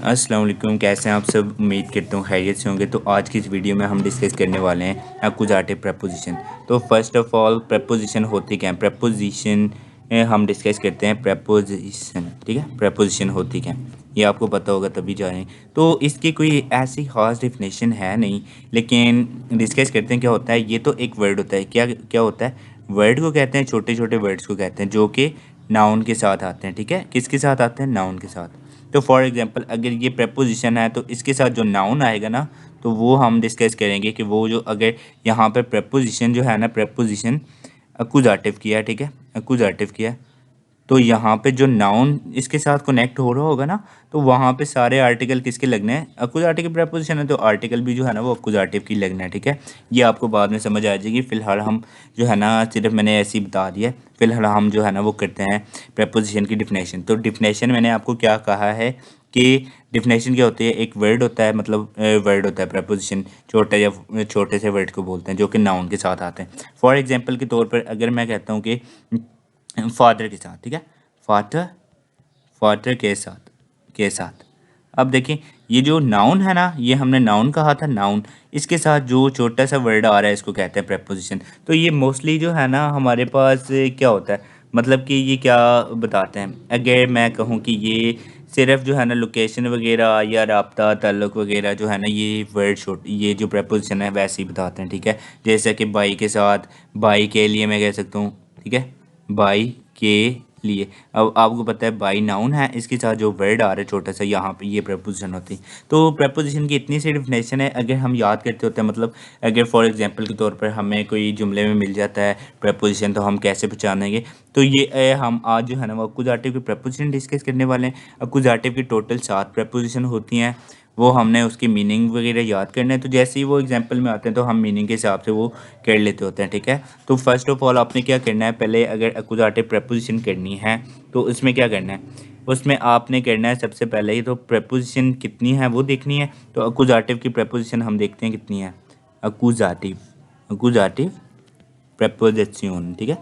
अस्सलाम वालेकुम, कैसे हैं आप सब। उम्मीद करता हूँ खैरियत से होंगे। तो आज की इस वीडियो में हम डिस्कस करने वाले हैं अक्यूज़ेटिव प्रपोजिशन। तो फर्स्ट ऑफ ऑल प्रपोजिशन होती क्या है। प्रपोजिशन हम डिस्कस करते हैं प्रपोजिशन, ठीक है। प्रपोजिशन होती क्या है ये आपको पता होगा तभी जानें। तो इसकी कोई ऐसी ख़ास डिफिनेशन है नहीं, लेकिन डिस्कस करते हैं क्या होता है। ये तो एक वर्ड होता है। क्या क्या होता है। वर्ड को कहते हैं, छोटे छोटे वर्ड्स को कहते हैं जो कि नाउन के साथ आते हैं, ठीक है। किसके साथ आते हैं, नाउन के साथ। तो फॉर एग्जांपल अगर ये प्रपोजिशन है तो इसके साथ जो नाउन आएगा ना, तो वो हम डिस्कस करेंगे कि वो जो अगर यहाँ पर प्रपोजिशन जो है ना, प्रपोजिशन अक्यूज़ेटिव किया है, ठीक है, अक्यूज़ेटिव किया है, तो यहाँ पे जो नाउन इसके साथ कनेक्ट हो रहा होगा ना, तो वहाँ पे सारे आर्टिकल किसके लगने हैं, अक्यूज़ेटिव की प्रपोजिशन है तो आर्टिकल भी जो है ना वो अक्यूज़ेटिव की लगना है, ठीक है। ये आपको बाद में समझ आ जाएगी। फिलहाल हम जो है ना, सिर्फ मैंने ऐसे ही बता दिया। फिलहाल हम जो है ना वो करते हैं प्रपोजिशन की डिफिनेशन। तो डिफिनेशन मैंने आपको क्या कहा है कि डिफिनेशन क्या होती है। एक वर्ड होता है, मतलब वर्ड होता है प्रपोजिशन, छोटे या छोटे से वर्ड को बोलते हैं जो कि नाउन के साथ आते हैं। फॉर एग्जांपल के तौर पर अगर मैं कहता हूँ कि फादर के साथ, ठीक है, फादर, फादर के साथ अब देखिए, ये जो नाउन है ना, ये हमने नाउन कहा था, नाउन। इसके साथ जो छोटा सा वर्ड आ रहा है इसको कहते हैं प्रपोजिशन। तो ये मोस्टली जो है ना हमारे पास क्या होता है, मतलब कि ये क्या बताते हैं। अगर मैं कहूँ कि ये सिर्फ जो है ना लोकेशन वगैरह या राब्ता ताल्लुक वगैरह जो है ना, ये वर्ड शॉर्ट, ये जो प्रपोजिशन है वैसे ही बताते हैं, ठीक है। जैसे कि बाई के साथ, बाई के लिए मैं कह सकता हूँ, ठीक है, बाई के लिए। अब आपको पता है बाई नाउन है, इसके साथ जो वर्ड आ रहा है छोटा सा, यहाँ पे ये प्रपोजिशन होती है। तो प्रपोजिशन की इतनी सी डिफिनेशन है, अगर हम याद करते होते हैं, मतलब अगर फॉर एग्जांपल के तौर पर हमें कोई जुमले में मिल जाता है प्रपोजिशन, तो हम कैसे पहचानेंगे। तो ये हम आज जो है ना वो अक्यूज़ेटिव की प्रपोजिशन डिस्कस करने वाले हैं। अक्यूज़ेटिव की टोटल 7 प्रपोजिशन होती हैं। वो हमने उसकी मीनिंग वगैरह याद करना है। तो जैसे ही वो एग्जांपल में आते हैं तो हम मीनिंग के हिसाब से वो कर लेते होते हैं, ठीक है। तो फर्स्ट ऑफ ऑल आपने क्या करना है, पहले अगर अक्यूज़ेटिव प्रपोजिशन करनी है तो उसमें क्या करना है, उसमें आपने करना है सबसे पहले ही तो प्रपोजिशन कितनी है वो देखनी है। तो अक्यूज़ेटिव की प्रपोजिशन हम देखते हैं कितनी है। अक्यूज़ेटिव, अक्यूज़ेटिव प्रपोजिशन, ठीक है,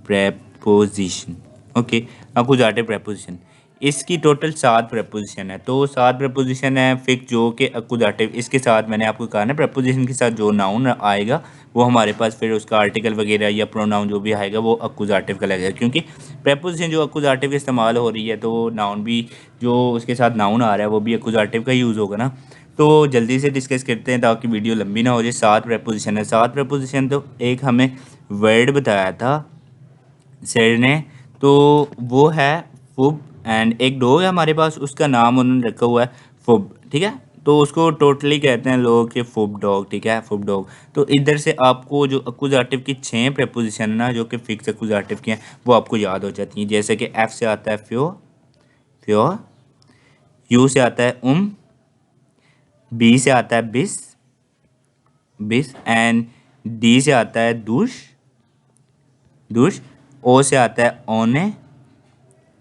प्रपोजिशन, ओके। अक्यूज़ेटिव प्रपोजिशन, इसकी टोटल 7 प्रपोजिशन है। तो 7 प्रपोजिशन है फिक्स जो कि अक्यूज़ेटिव। इसके साथ मैंने आपको कहा ना, प्रपोजिशन के साथ जो नाउन आएगा वो हमारे पास फिर उसका आर्टिकल वगैरह या प्रोनाउन जो भी आएगा वो अक्यूज़ेटिव का लगेगा, क्योंकि प्रपोजिशन जो अक्यूज़ेटिव का इस्तेमाल हो रही है तो नाउन भी जो उसके साथ नाउन आ रहा है वो भी अक्यूज़ेटिव का यूज़ होगा ना। तो जल्दी से डिस्कस करते हैं ताकि वीडियो लंबी ना हो जाए। 7 प्रपोजिशन है, 7 प्रपोजिशन। तो एक हमें वर्ड बताया था सर ने, तो वो है फुब। एंड एक डॉग है हमारे पास, उसका नाम उन्होंने रखा हुआ है फुब, ठीक है। तो उसको टोटली कहते हैं लोग कि फुब डॉग, ठीक है, फुब डॉग। तो इधर से आपको जो अक्यूज़ेटिव की 6 प्रपोजिशन है ना, जो कि फिक्स अक्यूज़ेटिव की हैं, वो आपको याद हो जाती हैं। जैसे कि एफ से आता है फ्यो, फ्यो। यू से आता है बी से आता है बिस, बिस। एंड डी से आता है दुश, दुश। ओ से आता है ओने।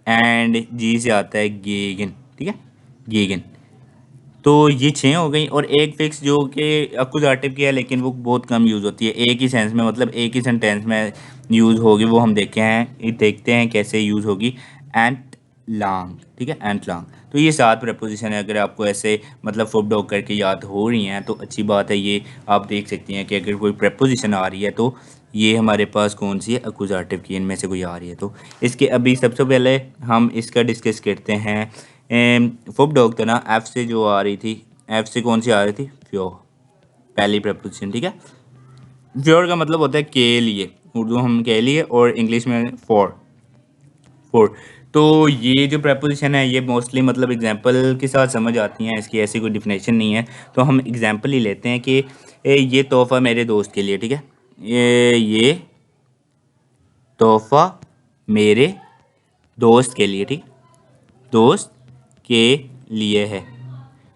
एंड जी से आता है गेगन, ठीक है, गेगन। तो ये 6 हो गई। और एक फिक्स जो कि अक्यूज़ेटिव की है लेकिन वो बहुत कम यूज़ होती है, एक ही सेंस में, मतलब एक ही सेंटेंस में यूज़ होगी। वो हम देखे हैं, ये देखते हैं कैसे यूज़ होगी। एंट लॉन्ग, ठीक है, एंट लॉन्ग। तो ये 7 प्रपोजिशन है। अगर आपको ऐसे मतलब फुब डॉग करके याद हो रही हैं तो अच्छी बात है। ये आप देख सकती हैं कि अगर कोई प्रपोजिशन आ रही है तो ये हमारे पास कौन सी है, अक्यूज़ेटिव की, इनमें से कोई आ रही है। तो इसके अभी सबसे पहले हम इसका डिस्कस करते हैं। फुब डॉग तो ना एफ से जो आ रही थी, एफ से कौन सी आ रही थी, फ्योर, पहली प्रपोजिशन, ठीक है। फ्योर का मतलब होता है के लिए, उर्दू हम के लिए, और इंग्लिश में फॉर, फॉर। तो ये जो प्रपोजिशन है ये मोस्टली मतलब एग्जांपल के साथ समझ आती हैं, इसकी ऐसी कोई डिफिनेशन नहीं है। तो हम एग्जांपल ही लेते हैं कि ये तोहफ़ा मेरे दोस्त के लिए, ठीक है, ये तोहफ़ा मेरे दोस्त के लिए, ठीक, दोस्त के लिए है।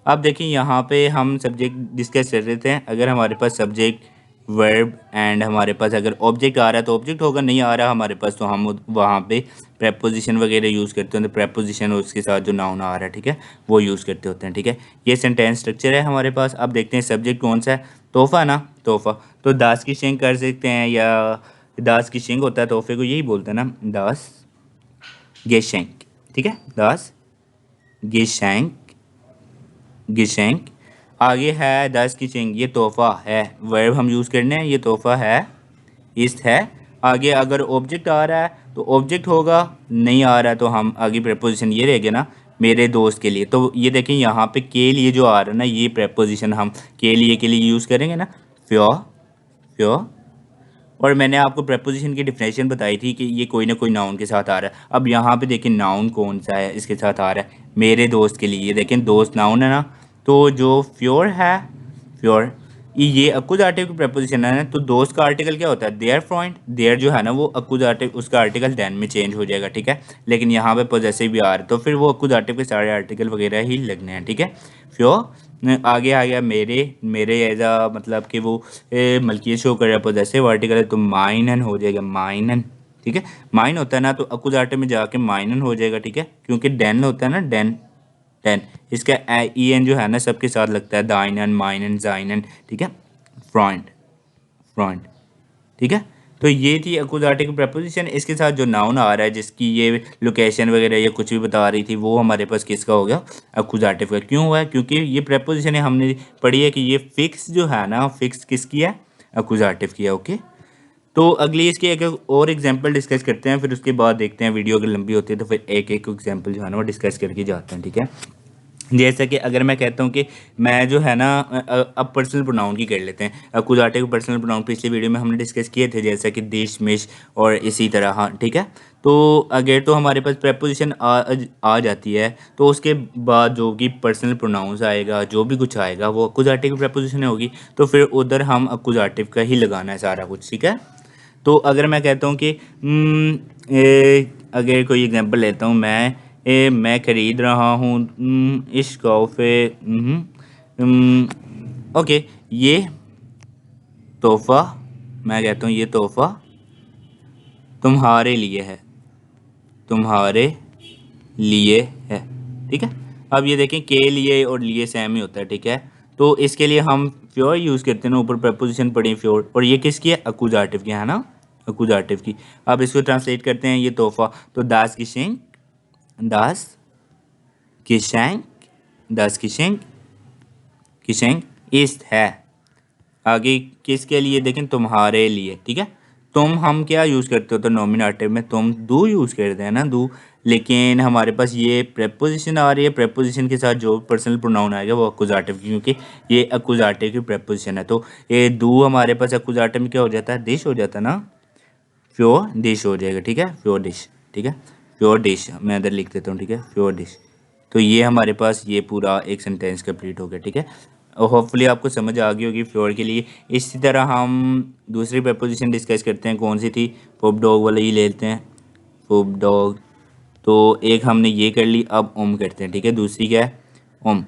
अब देखिए यहाँ पे हम सब्जेक्ट डिस्कस कर रहे थे। अगर हमारे पास सब्जेक्ट, वर्ब एंड हमारे पास अगर ऑब्जेक्ट आ रहा है तो ऑब्जेक्ट होगा, नहीं आ रहा हमारे पास तो हम वहाँ पे प्रेपोजिशन वगैरह यूज़ करते हैं। तो प्रेपोजिशन और उसके साथ जो नाउन आ रहा है, ठीक है, वो यूज़ करते होते हैं, ठीक है। ये सेंटेंस स्ट्रक्चर है हमारे पास। अब देखते हैं सब्जेक्ट कौन सा है, तोहफ़ा ना, तोहफ़ा। तो दास की शेंग कर सकते हैं, या दास की शेंग होता है तोहफे को, यही बोलते हैं ना, दास गेशेंक, ठीक है, दास गिशेंक, गिशेंक। आगे है दस किशेंक, ये तोहफा है, वर्ब हम यूज़ करने हैं, ये तोहफा है, इस है। आगे अगर ऑब्जेक्ट आ रहा है तो ऑब्जेक्ट होगा, नहीं आ रहा है तो हम आगे प्रेपोजिशन ये रहेगा ना, मेरे दोस्त के लिए। तो ये देखें यहाँ पे के लिए जो आ रहा है ना, ये प्रेपोजिशन हम के लिए यूज़ करेंगे ना, फ्योर, फ्योर। और मैंने आपको प्रेपोजिशन की डिफिनेशन बताई थी कि ये कोई ना कोई नाउन के साथ आ रहा है। अब यहाँ पे देखें नाउन कौन सा है इसके साथ आ रहा है, मेरे दोस्त के लिए। देखें दोस्त नाउन है ना, तो जो फ्योर है, फ्योर, ये अकुजाटिव की प्रेपोजिशन है ना, तो दोस्त का आर्टिकल क्या होता है, देयर फ्रेंड। देयर जो है ना वो अकुजाटिव, उसका आर्टिकल देन में चेंज हो जाएगा, ठीक है। लेकिन यहाँ पे पॉजेसिव भी आ रहा है तो फिर वो अकुजाटिव के सारे आर्टिकल वगैरह ही लगने हैं, ठीक है। फ्योर आगे आ गया मेरे, मेरे एज आ मतलब कि वो मलकियत शो कर रहा है, पॉजेसिव आर्टिकल है तो माइनन हो जाएगा, माइनन, ठीक है। माइन होता है ना तो अकुजाटिव में जाके माइनन हो जाएगा, ठीक है, क्योंकि डेन होता है ना, डेन, टेन। इसका ई एन जो है ना सबके साथ लगता है, दाइनन, माइनन, जाइनन, ठीक है, फ्रॉइंड, फ्रॉइंड, ठीक है। तो ये थी अकुजाटिव प्रपोजिशन। इसके साथ जो नाउन आ रहा है जिसकी ये लोकेशन वगैरह या कुछ भी बता रही थी, वो हमारे पास किसका हो गया, अकुजाटिव का। क्यों हुआ है, क्योंकि ये प्रपोजिशन हमने पढ़ी है कि ये फिक्स जो है ना, फिक्स किसकी है, अकुजाटिव की है, ओके। तो अगली इसकी एक और एग्जांपल डिस्कस करते हैं, फिर उसके बाद देखते हैं, वीडियो अगर लंबी होती है तो फिर एक एक एग्जांपल जो है ना वो डिस्कस करके जाते हैं, ठीक है। जैसा कि अगर मैं कहता हूँ कि मैं जो है ना, अब पर्सनल प्रोनाउन की कर लेते हैं। अकुजाटिव पर्सनल प्रोनाउन पिछली वीडियो में हमने डिस्कस किए थे, जैसा कि देश मेश और इसी तरह, हाँ ठीक है। तो अगर तो हमारे पास प्रेपोजिशन आ जाती है तो उसके बाद जो कि पर्सनल प्रोनाउंस आएगा, जो भी कुछ आएगा वो अकुजाटिव प्रेपोजिशन होगी, तो फिर उधर हम अकुजाटिव का ही लगाना है सारा कुछ, ठीक है। तो अगर मैं कहता हूँ कि अगर कोई एग्जांपल लेता हूँ, मैं खरीद रहा हूँ इस तोहफे, ओके, ये तोहफा, मैं कहता हूँ ये तोहफा तुम्हारे लिए है, तुम्हारे लिए है, ठीक है। अब ये देखें के लिए और लिए सेम ही होता है, ठीक है। तो इसके लिए हम फ्योर यूज़ करते हैं ना, ऊपर प्रपोजिशन पढ़ी फ्योर, और ये किसकी है, अकुजाटिव की है ना, अकुजाटिव की। अब इसको ट्रांसलेट करते हैं, ये तोहफा, तो दास किशेंक, दास किशेंक, दास किशेंक, किशेंक इस्ट है। आगे किसके लिए देखें, तुम्हारे लिए, ठीक है। तुम हम क्या यूज़ करते हो, तो नॉमिनेटिव में तुम डू यूज़ करते हैं ना, डू। लेकिन हमारे पास ये प्रेपोजिशन आ रही है, प्रेपोजिशन के साथ जो पर्सनल प्रोनाउन आएगा वो अकुजाटिव की, क्योंकि ये अकुजाटिव की प्रेपोजिशन है। तो ये डू हमारे पास अकुजाटिव में क्या हो जाता है, डिश हो जाता है ना, प्योर डिश हो जाएगा, ठीक है, प्योर डिश, ठीक है, प्योर डिश मैं इधर लिख देता हूँ, ठीक है, प्योर डिश। तो ये हमारे पास ये पूरा एक सेंटेंस कंप्लीट हो गया, ठीक है। और होपफुली आपको समझ आ गई होगी फ्योर के लिए। इसी तरह हम दूसरी प्रपोजिशन डिस्कस करते हैं, कौन सी थी, फुब डॉग वाला ही ले लेते हैं, फुब डॉग। तो एक हमने ये कर ली, अब ओम करते हैं, ठीक है। दूसरी क्या है, ओम।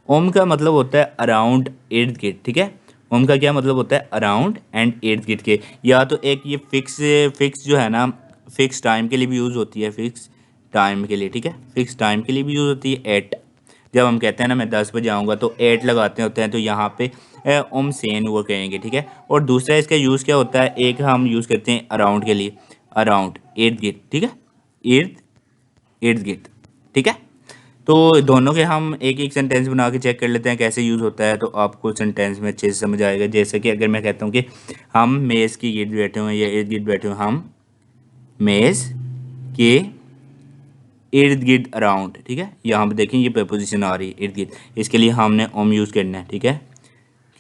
ओम का मतलब होता है अराउंड, इर्द गिर्द, ठीक है। ओम का क्या मतलब होता है, अराउंड एंड इर्द गिर्द के। या तो एक ये फिक्स, फिक्स जो है ना, फिक्स टाइम के लिए भी यूज़ होती है, फिक्स टाइम के लिए, ठीक है, फिक्स टाइम के लिए भी यूज़ होती है। एट, जब हम कहते हैं ना मैं 10 बजे आऊँगा तो एट लगाते होते हैं, तो यहाँ पे ओम सेन वो कहेंगे, ठीक है। और दूसरा इसका यूज़ क्या होता है, एक हम यूज़ करते हैं अराउंड के लिए, अराउंड, इर्द गिर्द, ठीक है, इर्द, इर्द गिर्द, ठीक है। तो दोनों के हम एक एक सेंटेंस बना के चेक कर लेते हैं कैसे यूज़ होता है, तो आपको सेंटेंस में अच्छे से समझ आएगा। जैसे कि अगर मैं कहता हूँ कि हम मेज़ की गिर्द बैठे हुए हैं या इर्द गिर्द बैठे हुए हैं, हम मेज़ के इर्द गिर्द अराउंड, ठीक है। यहाँ पे देखें ये प्रपोजिशन आ रही है इर्द गिर्द, इसके लिए हमने ओम यूज़ करना है, ठीक है,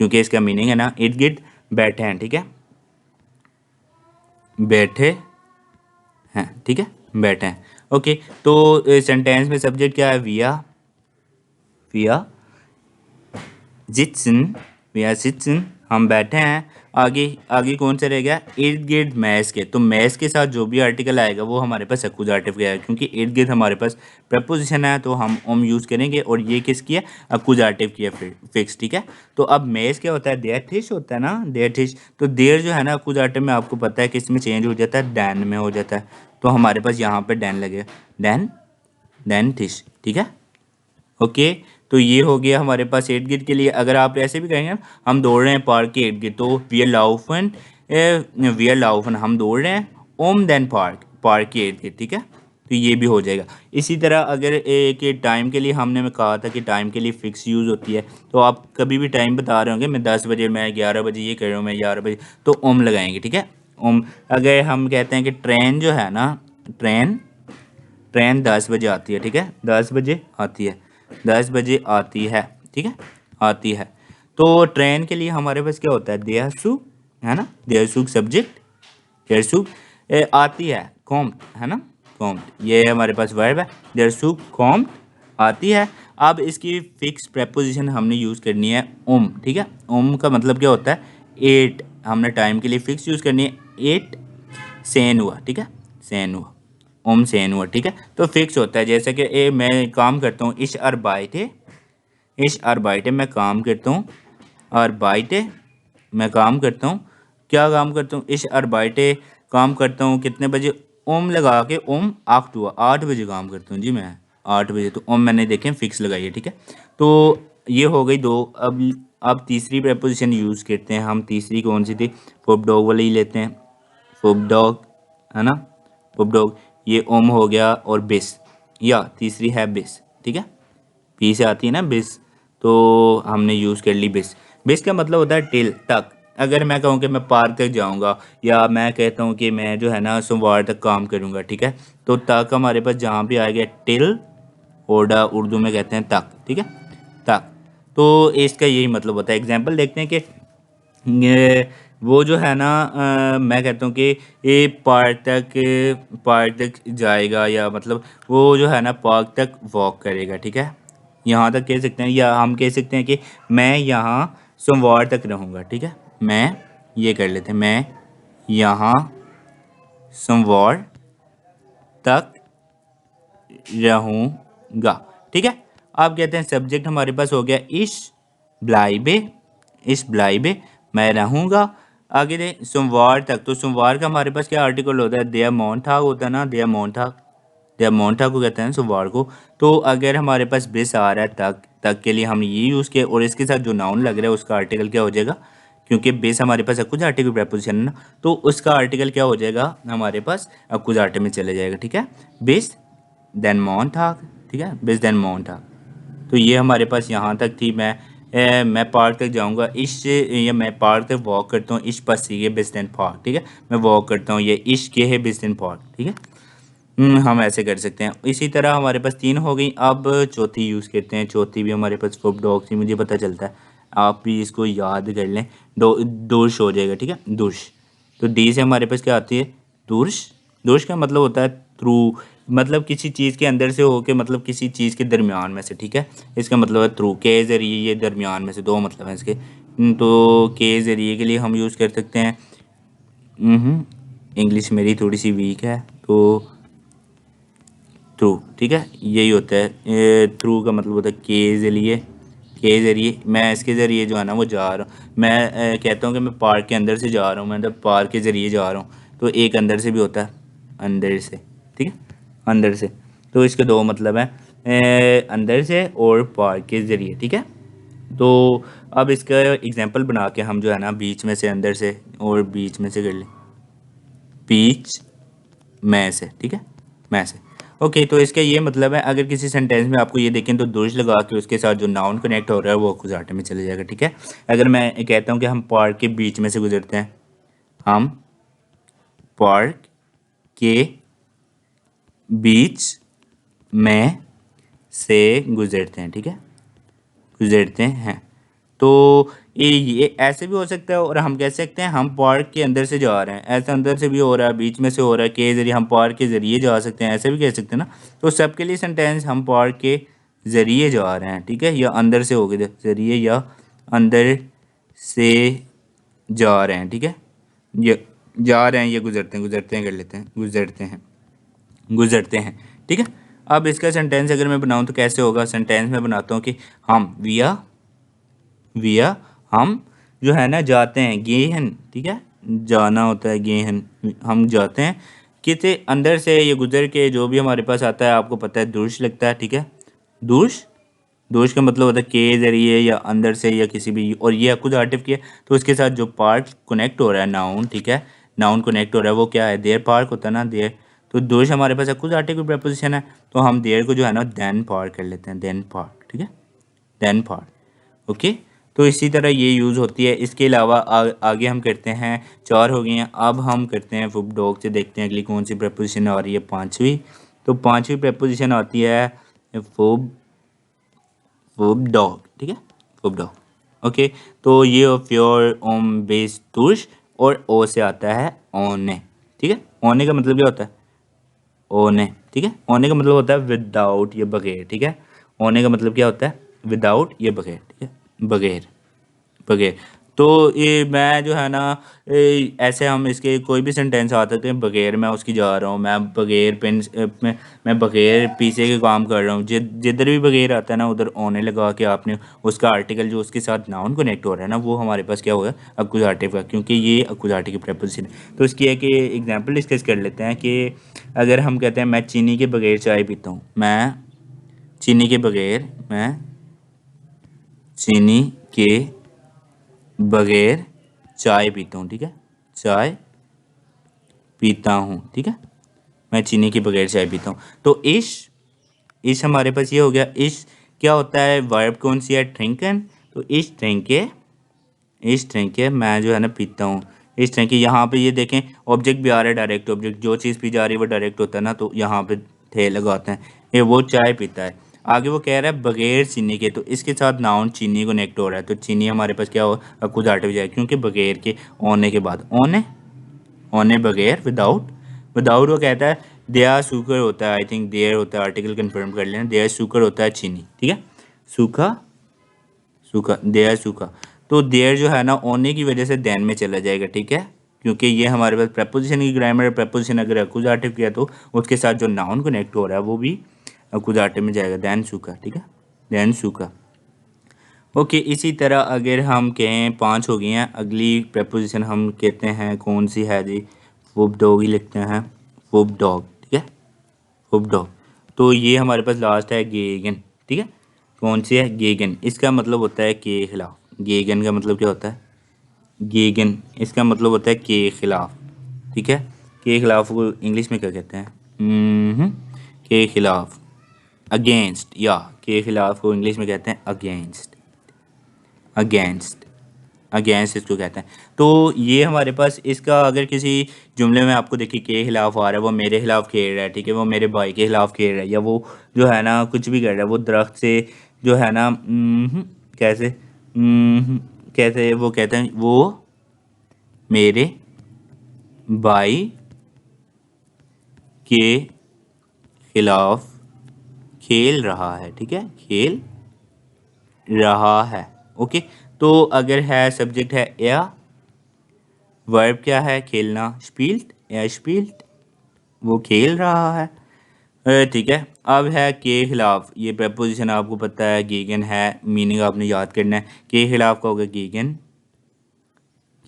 क्योंकि इसका मीनिंग है ना इर्द गिर्द बैठे हैं, ठीक है, बैठे हैं, ठीक है, बैठे हैं, ओके। तो सेंटेंस में सब्जेक्ट क्या है, विया, विया जित्सन, विया सिट्सन, हम बैठे हैं। आगे आगे कौन सा रह गया, इर्द गिर्द मैस के। तो मैस के साथ जो भी आर्टिकल आएगा वो हमारे पास अकुजाटिव का है, क्योंकि इर्द गिर्द हमारे पास प्रपोजिशन है तो हम ओम यूज़ करेंगे, और ये किसकी है, अकुजाटिव की है, फिर फिक्स, ठीक है। तो अब मैस क्या होता है, देयर थिश होता है ना, देयर थिश। तो देयर जो है ना अकुजाटिव में आपको पता है किस में चेंज हो जाता है, डैन में हो जाता है। तो हमारे पास यहाँ पर डैन लगेगा, डैन, डैन थिश, ठीक है, ओके। तो ये हो गया हमारे पास इर्द गिर्द के लिए। अगर आप ऐसे भी कहेंगे ना, हम दौड़ रहे हैं पार्क के इर्द गिर्द, तो वी आर लाउफन, वी आर लाउफन, हम दौड़ रहे हैं ओम देन पार्क, पार्क के इर्द गिर्द, ठीक है। तो ये भी हो जाएगा। इसी तरह अगर एक टाइम के लिए हमने मैं कहा था कि टाइम के लिए फ़िक्स यूज़ होती है, तो आप कभी भी टाइम बता रहे होंगे, मैं 10 बजे, मैं 11 बजे ये कर रहा हूँ, मैं 11 बजे, तो ओम लगाएंगे, ठीक है। ओम। अगर हम कहते हैं कि ट्रेन जो है ना, ट्रेन ट्रेन 10 बजे आती है, ठीक है, 10 बजे आती है, 10 बजे आती है, ठीक है, आती है। तो ट्रेन के लिए हमारे पास क्या होता है, देयरसुख, है ना, देयरसुख सब्जेक्ट, देयरसुख आती है, कॉम्ट, है ना, कॉम्ट, ये हमारे पास वर्ब है, देयरसुख कॉम्ट आती है। अब इसकी फिक्स प्रेपोजिशन हमने यूज़ करनी है ओम, ठीक है। ओम का मतलब क्या होता है, 8, हमने टाइम के लिए फिक्स यूज़ करनी है, 8 सेन हुआ, ठीक है, सेन हुआ, ओम सेन हुआ, ठीक है। तो फिक्स होता है, जैसे कि मैं काम करता हूँ, इश अरबाइटे, इश अरबाइटे मैं काम करता हूँ, अरबाइटे मैं काम करता हूँ, क्या काम करता हूँ, इश अरबाइटे काम करता हूँ कितने बजे, ओम लगा के, ओम आख्त हुआ, 8 बजे काम करता हूँ जी मैं, 8 बजे, तो ओम मैंने देखें फिक्स लगाई है, ठीक है। तो ये हो गई दो। अब तीसरी प्रपोजिशन यूज़ करते हैं हम, तीसरी कौन सी थी, फुब डॉग वाली ही लेते हैं, फुब डॉग, है ना, फुब डॉग, ये ओम हो गया, और बिस, या तीसरी है बिस, ठीक है, पी से आती है ना बिस, तो हमने यूज़ कर ली बिस। बिस का मतलब होता है टिल, तक। अगर मैं कहूँ कि मैं पार्क तक जाऊँगा, या मैं कहता हूँ कि मैं जो है ना सोमवार तक काम करूँगा, ठीक है, तो तक हमारे पास जहाँ भी आ गया टिल, ओडा उर्दू में कहते हैं तक, ठीक है, तक। तो इसका यही मतलब होता है। एग्जाम्पल देखते हैं कि वो जो है ना, मैं कहता हूँ कि ये पार्क तक जाएगा, या मतलब वो जो है ना पार्क तक वॉक करेगा, ठीक है, यहाँ तक कह सकते हैं। या हम कह सकते हैं कि मैं यहाँ सोमवार तक रहूँगा, ठीक है, मैं ये कर लेते हैं, मैं यहाँ सोमवार तक रहूँगा, ठीक है। अब कहते हैं सब्जेक्ट हमारे पास हो गया इश ब्लाइबे, इश ब्लाइबे मैं रहूँगा। आगे दे सोमवार तक, तो सोमवार का हमारे पास क्या आर्टिकल होता है, देयर मोंटाग होता है ना, देयर मोंटाग, देयर मोंटाग को कहते हैं सोमवार को। तो अगर हमारे पास बिस आ रहा है तक, तक के लिए हम ये यूज़ किया, और इसके साथ जो नाउन लग रहा है उसका आर्टिकल क्या हो जाएगा, क्योंकि बेस हमारे पास अकुजाटे की प्रेपोजिशन है ना, तो उसका आर्टिकल क्या हो जाएगा हमारे पास, अकुजाटे में चले जाएगा, ठीक है, बेस देन मोंटाग, ठीक है, बेस देन मोंटाग। तो ये हमारे पास यहाँ तक थी। मैं पार्क तक जाऊँगा, इश, या मैं पार्क तक वॉक करता हूँ, इश पास ये बेस देन पार्क, ठीक है, मैं वॉक करता हूँ, ये इश के है बेस देन पार्क, ठीक है। हम ऐसे कर सकते हैं। इसी तरह हमारे पास 3 हो गई। अब चौथी यूज़ करते हैं, चौथी भी हमारे पास फुब डॉग थी, मुझे पता चलता है, आप भी इसको याद कर लें। दुर्श हो जाएगा, ठीक है, दुर्श। तो डी से हमारे पास क्या आती है, दुर्श। दुर्श का मतलब होता है थ्रू, मतलब किसी चीज़ के अंदर से होके, मतलब किसी चीज़ के दरमियान में से, ठीक है, इसका मतलब है थ्रू, के ज़रिए, ये दरमियान में से, दो मतलब हैं इसके। तो के ज़रिए के लिए हम यूज़ कर सकते हैं, इंग्लिश मेरी थोड़ी सी वीक है, तो थ्रू, ठीक है, यही होता है। थ्रू का मतलब होता है के ज़रिए, के ज़रिए, मैं इसके ज़रिए जो है ना वो जा रहा हूँ, मैं कहता हूँ कि मैं पार्क के अंदर से जा रहा हूँ, मैं तो पार्क के ज़रिए जा रहा हूँ, तो एक अंदर से भी होता है, अंदर से, ठीक है, अंदर से। तो इसके दो मतलब हैं, अंदर से और पार्क के ज़रिए, ठीक है। तो अब इसका एग्जांपल बना के हम जो है ना बीच में से, अंदर से और बीच में से कर लें, बीच में से, ठीक है, में से। ओके, तो इसका ये मतलब है, अगर किसी सेंटेंस में आपको ये देखें तो दुर्ज लगा के उसके साथ जो नाउन कनेक्ट हो रहा है वो खुजाटे में चले जाएगा, ठीक है। अगर मैं कहता हूँ कि हम पार्क के बीच में से गुजरते हैं, हम पार्क के बीच में से गुजरते हैं, ठीक है, गुजरते हैं। तो ये ऐसे भी हो सकता है, और हम कह सकते हैं हम पार्क के अंदर से जा रहे हैं, ऐसे अंदर से भी हो रहा है, बीच में से हो रहा है, के ज़रिए, हम पार्क के ज़रिए जा सकते हैं, ऐसे भी कह सकते हैं ना। तो सबके लिए सेंटेंस हम पार्क के ज़रिए जा रहे हैं, ठीक है, या अंदर से हो गए ज़रिए, या अंदर से जा रहे हैं, ठीक है, ये जा रहे हैं, ये गुजरते हैं कर लेते हैं, गुजरते हैं, ठीक है। अब इसका सेंटेंस अगर मैं बनाऊँ तो कैसे होगा, सेंटेंस में बनाता हूँ कि हम विया हम जो है ना जाते हैं, गेहन, ठीक है, जाना होता है, गेहन, हम जाते हैं कितने अंदर से, ये गुजर के जो भी हमारे पास आता है आपको पता है दुर्श लगता है, ठीक है, दुर्श। दोष का मतलब होता है के ज़रिए या अंदर से या किसी भी, और ये खुद आर्टिव की है, तो उसके साथ जो पार्ट कनेक्ट हो रहा है नाउन, ठीक है, नाउन कनेक्ट हो रहा है वो क्या है, देयर पार्क होता है ना, देयर, तो दुर्श हमारे पास एक्कुजाटिव प्रेपोजिशन है, तो हम देयर को जो है ना देन पार कर लेते हैं, देन पार, ठीक है, देन पार। ओके, तो इसी तरह ये यूज़ होती है। इसके अलावा आगे हम करते हैं, 4 हो गए हैं। अब हम करते हैं फुब डॉग से, देखते हैं अगली कौन सी प्रेपोजिशन आ रही है, 5वीं। तो 5वीं प्रेपोजिशन आती है फुब फुब डॉग, ठीक है, फुब डॉग। ओके, तो ये ऑफ योर ओम बेस तुर्श और ओ से आता है ओने, ठीक है। ओने का मतलब क्या होता है, ओने, ठीक है, ओने का मतलब होता है विदाउट, ये बगैर, ठीक है। ओने का मतलब क्या होता है, विदाउट, ये बगैर, ठीक है, बगैर, बगैर। तो ये मैं जो है ना ऐसे हम इसके कोई भी सेंटेंस आ सकते हैं, बगैर मैं उसकी जा रहा हूँ, मैं बगैर पेन मैं बगैर पीछे के काम कर रहा हूँ, जिधर भी बगैर आता है ना उधर ओने लगा के आपने उसका आर्टिकल जो उसके साथ नाउन कनेक्ट हो रहा है ना, वो हमारे पास क्या होगा, अक्कुजाटिव का, क्योंकि ये अक्कुजाटिव की प्रेपोजिशन है। तो इसकी है कि एग्जाम्पल डिस्कस कर लेते हैं कि अगर हम कहते हैं मैं चीनी के बगैर चाय पीता हूँ, मैं चीनी के बगैर, मैं चीनी के बगैर चाय पीता हूँ, ठीक है, चाय पीता हूँ, ठीक है, मैं चीनी के बगैर चाय पीता हूँ। तो इश हमारे पास ये हो गया। इश क्या होता है, वर्ब कौन सी है, ड्रिंकन। तो इश ड्रिंके मैं जो है ना पीता हूँ, इस ड्रिंके। यहाँ पे ये देखें ऑब्जेक्ट भी आ रहा है, डायरेक्ट ऑब्जेक्ट, जो चीज़ पी जा रही है वो डायरेक्ट होता है ना, तो यहाँ पे थे लगाते हैं, ये वो चाय पीता है। आगे वो कह रहा है बगैर चीनी के, तो इसके साथ नाउन चीनी कनेक्ट हो रहा है, तो चीनी हमारे पास क्या हो, अक्कुजाटिव जाए, क्योंकि बगैर के ओने के बाद ओने, ओने बगैर, विदाउट, विदाउट वो कहता है देयर सुकर होता है, आई थिंक देयर होता है, आर्टिकल कंफर्म कर लेना, देयर सुकर होता है चीनी, ठीक है, सूखा, सूखा, देयर सूखा। तो देयर जो है ना ओने की वजह से देन में चला जाएगा, ठीक है, क्योंकि ये हमारे पास प्रपोजिशन की ग्रामर है। प्रपोजिशन अगर अक्कुजाटिव किया तो उसके साथ जो नाउन कनेक्ट हो रहा है वो भी अक्कुजाटिव में जाएगा, देन सूखा, ठीक है, देन सूखा। ओके, इसी तरह अगर हम कहें 5 हो गई हैं, अगली प्रपोजिशन हम कहते हैं कौन सी है जी, फुब डॉग ही लिखते हैं, फुब डॉग, ठीक है, फुब डॉग। तो ये हमारे पास लास्ट है गेगन, ठीक है, कौन सी है, गेगन। इसका मतलब होता है के खिलाफ, गेगन का मतलब क्या होता है, गेगन इसका मतलब होता है के खिलाफ, ठीक है। के खिलाफ को इंग्लिश में क्या कहते हैं, के खिलाफ, अगेंस्ट, या के खिलाफ को इंग्लिश में कहते हैं अगेंस्ट, अगेंस्ट, अगेंस्ट इसको कहते हैं। तो ये हमारे पास इसका अगर किसी जुमले में आपको देखिए के खिलाफ आ रहा है, वो मेरे खिलाफ खेल रहा है, ठीक है, वो मेरे भाई के खिलाफ खेल रहा है, या वो जो है ना कुछ भी कर रहा है, वो दरख्त से जो है ना कैसे, कैसे वो कहते हैं वो मेरे भाई के खिलाफ खेल रहा है, ठीक है, खेल रहा है। ओके, तो अगर है सब्जेक्ट है या, वर्ब क्या है, खेलना, स्पील्ट, या स्पील्ट, वो खेल रहा है, ठीक है। अब है के खिलाफ, ये प्रपोजिशन आपको पता है गीगन है, मीनिंग आपने याद करना है, के खिलाफ का होगा गीगन,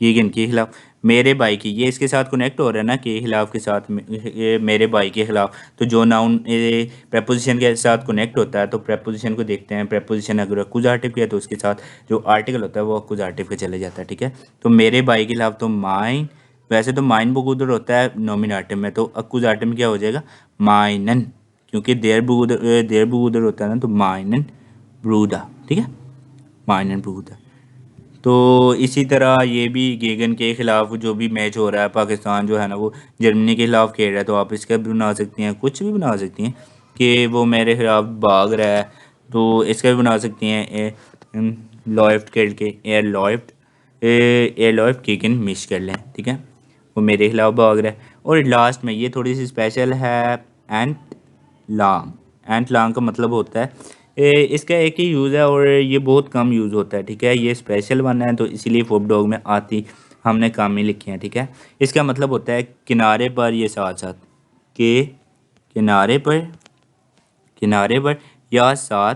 गीगन के खिलाफ, मेरे भाई की, ये इसके साथ कनेक्ट हो रहा है ना, के खिलाफ के साथ, ये मेरे भाई के खिलाफ। तो जो नाउन प्रपोजिशन के साथ कनेक्ट होता है, तो प्रपोजिशन को देखते हैं, प्रपोजिशन अगर अक्कुजाटिव किया तो उसके साथ जो आर्टिकल होता है वो अक्कुजाटिव के चले जाता है, ठीक है। तो मेरे भाई के खिलाफ, तो माइन, वैसे तो माइन बुगुदर होता है नॉमिनेटिव में, तो अक्कुजाटिव में क्या हो जाएगा, माइनन, क्योंकि देर बुगुदर होता है ना, तो माइनन ब्रूदा, ठीक है, माइनन ब्रूदा। तो इसी तरह ये भी गेगन के ख़िलाफ़ जो भी मैच हो रहा है, पाकिस्तान जो है ना वो जर्मनी के ख़िलाफ़ खेल रहा है, तो आप इसका भी बना सकती हैं, कुछ भी बना सकती हैं कि वो मेरे खिलाफ भाग रहा है, तो इसका भी बना सकती हैं लॉफ्ट करके, एयर लॉफ्ट गेगन मिस कर लें, ठीक है, वो मेरे खिलाफ भाग रहा है। और लास्ट में ये थोड़ी सी स्पेशल है, एंट लॉन्ग, एंट लॉन्ग का मतलब होता है इसका एक ही यूज़ है और ये बहुत कम यूज़ होता है, ठीक है, ये स्पेशल वन है, तो इसीलिए फुब डॉग में आती हमने कम ही लिखी है, ठीक है। इसका मतलब होता है किनारे पर, ये साथ साथ, के किनारे पर, किनारे पर, या साथ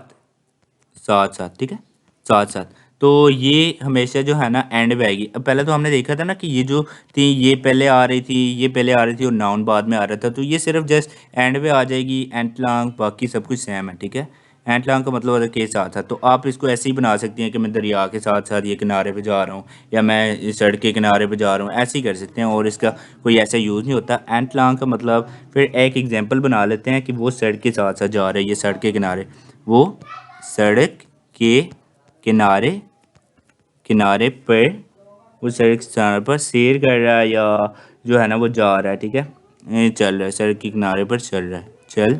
साथ साथ, ठीक है, साथ साथ। तो ये हमेशा जो है ना एंड पे आएगी। अब पहले तो हमने देखा था ना कि ये जो थी ये पहले आ रही थी, ये पहले आ रही थी और नाउन बाद में आ रहा था, तो ये सिर्फ जस्ट एंड पे आ जाएगी, एंड लॉन्ग, बाकी सब कुछ सेम है, ठीक है। एंट लॉन्ग का मतलब होता है के साथ साथ। तो आप इसको ऐसे ही बना सकती हैं कि मैं दरिया के साथ साथ ये किनारे पे जा रहा हूँ या मैं सड़क के किनारे पे जा रहा हूँ, ऐसे ही कर सकते हैं और इसका कोई ऐसा यूज़ नहीं होता। एंट लॉन्ग का मतलब फिर एक एग्जांपल बना लेते हैं कि वो सड़क के साथ साथ जा रहा है, ये सड़क के किनारे, वो सड़क के किनारे किनारे पर वो सड़क के किनारे पर सैर कर रहा है या जो है ना वो जा रहा है, ठीक है, चल रहा है, सड़क के किनारे पर चल रहा है, चल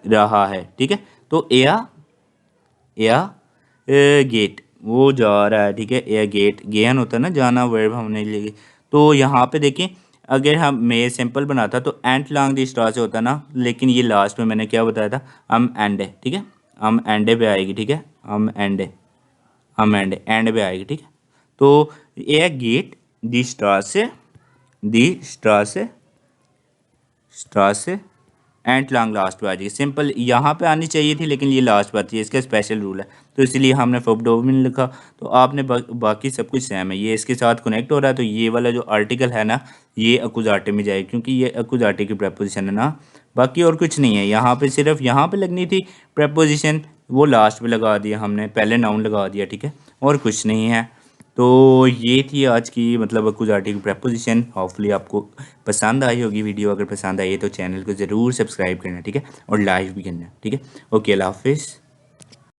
रहा है, ठीक है। तो या गेट, वो जा रहा है, ठीक है, या गेट गेन होता है ना जाना, वर्ब हमने लिए। तो यहाँ पे देखें, अगर हम मैं सिंपल बनाता तो एंट लॉन्ग दी स्टार से होता ना, लेकिन ये लास्ट में मैंने क्या बताया था, हम एंडे, ठीक है, हम एंडे पे आएगी, ठीक है, हम एंड पे आएगी, ठीक है। तो ए गेट दी स्टार से एंट लॉन्ग लास्ट पे आ जाएगी। सिंपल यहाँ पे आनी चाहिए थी लेकिन ये लास्ट पे आती है, इसका स्पेशल रूल है, तो इसलिए हमने फॉबडोमिन लिखा। तो आपने बाकी सब कुछ सेम है, ये इसके साथ कनेक्ट हो रहा है, तो ये वाला जो आर्टिकल है ना ये अकुजाटे में जाएगी क्योंकि ये अकुजाटे की प्रेपोजिशन है ना, बाकी और कुछ नहीं है। यहाँ पे सिर्फ यहाँ पे लगनी थी प्रेपोजिशन, वो लास्ट पे लगा दिया हमने, पहले नाउन लगा दिया, ठीक है, और कुछ नहीं है। तो ये थी आज की मतलब अकुजाटी की प्रेपोजिशन। होपफुली आपको पसंद आई होगी वीडियो, अगर पसंद आई है तो चैनल को ज़रूर सब्सक्राइब करना, ठीक है, और लाइक भी करना, ठीक है। ओके, अल्लाह हाफिज़।